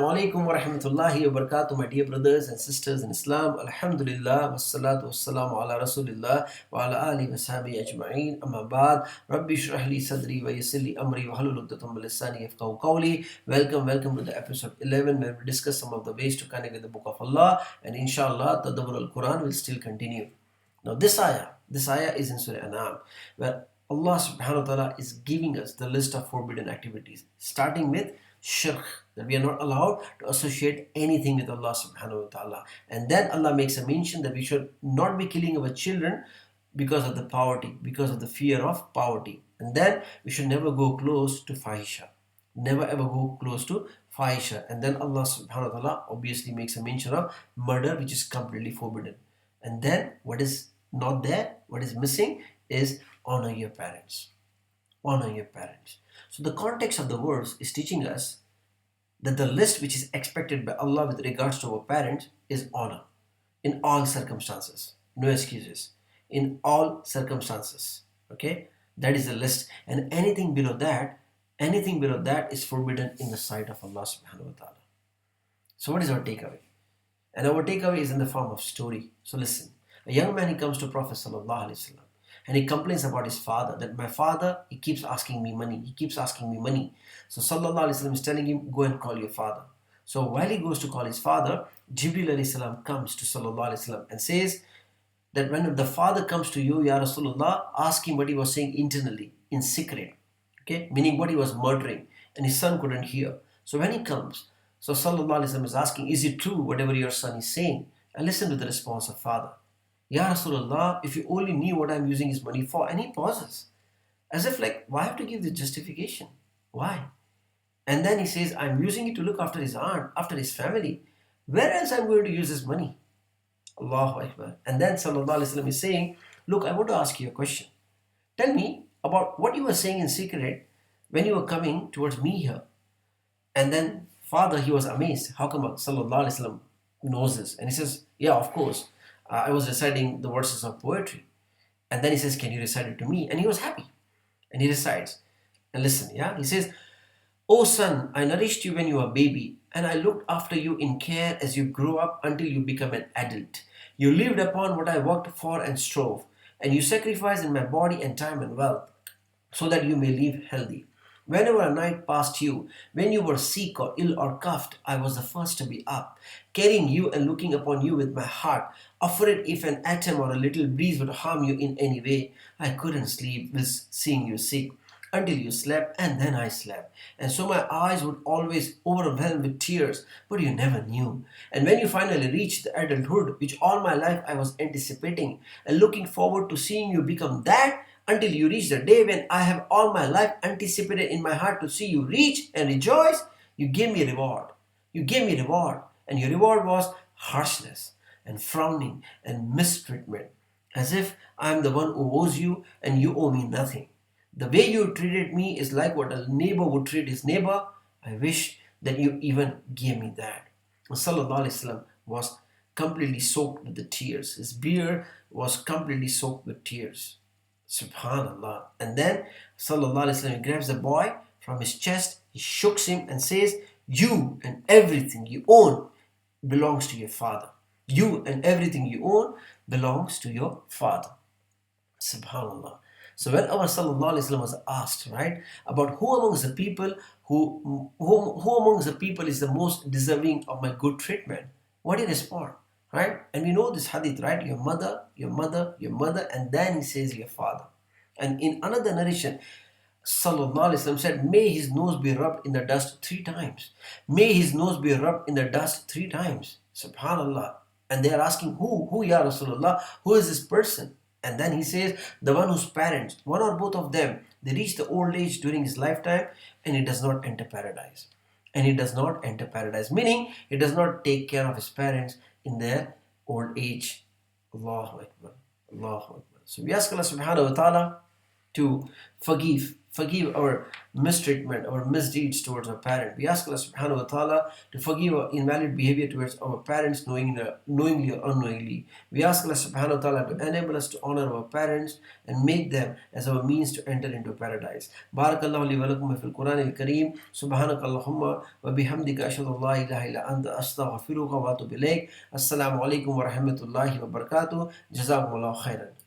Alaikum wa rahmatullahi wa barakatuh, my dear brothers and sisters in Islam. Alhamdulillah, wassalatu wassalamu ala rasulillah wa ala alihi wa sahbihi ajma'een. Amma ba'd, Rabbi shrah li sadri wa yassir li amri wa halul uqdatam min lisani yafqahu qawli. Welcome to the episode 11 where we discuss some of the ways to connect with the book of Allah, and inshallah Tadabbur Al-Quran will still continue. Now this ayah is in Surah An'am, where Allah subhanahu wa ta'ala is giving us the list of forbidden activities, starting with shirk, that we are not allowed to associate anything with Allah subhanahu wa ta'ala. And then Allah makes a mention that we should not be killing our children because of the poverty, because of the fear of poverty. And then we should never go close to fahisha. Never ever go close to fahisha. And then Allah subhanahu wa ta'ala obviously makes a mention of murder, which is completely forbidden. And then what is not there, what is missing is honor your parents. Honor your parents. So the context of the verse is teaching us that the list which is expected by Allah with regards to our parents is honor in all circumstances. No excuses. In all circumstances. Okay? That is the list. And anything below that is forbidden in the sight of Allah subhanahu wa ta'ala. So what is our takeaway? And our takeaway is in the form of story. So listen. A young man, he comes to Prophet sallallahu alaihi wasallam. And he complains about his father, that my father, he keeps asking me money. He keeps asking me money. So Sallallahu Alaihi Wasallam is telling him, go and call your father. So while he goes to call his father, Jibreel Alayhi Salam comes to Sallallahu Alaihi Wasallam and says that when the father comes to you, Ya Rasulullah, ask him what he was saying internally, in secret. Okay, meaning what he was murdering. And his son couldn't hear. So when he comes, so Sallallahu Alaihi Wasallam is asking, is it true whatever your son is saying? And listen to the response of father. Ya Rasulullah, if you only knew what I'm using his money for. And he pauses. As if like, why have to give this justification? Why? And then he says, I'm using it to look after his aunt, after his family. Where else I'm going to use this money? Allahu Akbar. And then Sallallahu Alaihi Wasallam is saying, look, I want to ask you a question. Tell me about what you were saying in secret when you were coming towards me here. And then father, he was amazed. How come Sallallahu Alaihi Wasallam knows this? And he says, yeah, of course. I was reciting the verses of poetry. And then he says, can you recite it to me? And he was happy. And he recites. And listen, yeah? He says, O son, I nourished you when you were a baby, and I looked after you in care as you grew up until you become an adult. You lived upon what I worked for and strove, and you sacrificed in my body and time and wealth, so that you may live healthy. Whenever a night passed you, when you were sick or ill or cuffed, I was the first to be up, carrying you and looking upon you with my heart, afraid if an atom or a little breeze would harm you in any way. I couldn't sleep with seeing you sick until you slept, and then I slept. And so my eyes would always overwhelm with tears, but you never knew. And when you finally reached the adulthood, which all my life I was anticipating and looking forward to seeing you become that, until you reach the day when I have all my life anticipated in my heart to see you reach and rejoice, you gave me reward. You gave me reward. And your reward was harshness and frowning and mistreatment, as if I am the one who owes you and you owe me nothing. The way you treated me is like what a neighbor would treat his neighbor. I wish that you even gave me that. Sallallahu Alaihi Wasallam was completely soaked with the tears. His beard was completely soaked with tears. Subhanallah. And then Sallallahu Alaihi Wasallam grabs the boy from his chest, he shooks him and says, you and everything you own belongs to your father. You and everything you own belongs to your father. Subhanallah. So when our Sallallahu Alaihi Wasallam was asked, right, about who amongst the people who amongst the people is the most deserving of my good treatment, what did he respond? Right? And we know this hadith, right? Your mother, your mother, your mother, and then he says your father. And in another narration, Sallallahu Alaihi Wasallam said, may his nose be rubbed in the dust 3 times. May his nose be rubbed in the dust 3 times. Subhanallah. And they are asking, who Ya Rasulullah? Who is this person? And then he says, the one whose parents, one or both of them, they reach the old age during his lifetime and he does not enter paradise. And he does not enter paradise, meaning he does not take care of his parents in their old age. Allahu Akbar. Allahu Akbar. So we ask Allah subhanahu wa ta'ala to forgive forgive our mistreatment, our misdeeds towards our parent. We ask Allah subhanahu wa ta'ala to forgive our invalid behavior towards our parents knowingly or unknowingly. We ask Allah subhanahu wa ta'ala to enable us to honor our parents and make them as our means to enter into paradise. Barakallahu li wa lakum fil Quran al-Kareem. Subhanakallahumma wa bihamdika ashhadu an la ilaha illa anta astaghfiruka wa atubu ilayk. Assalamu alaikum wa rahmatullahi wa barakatuh. Jazakumullahu khairan.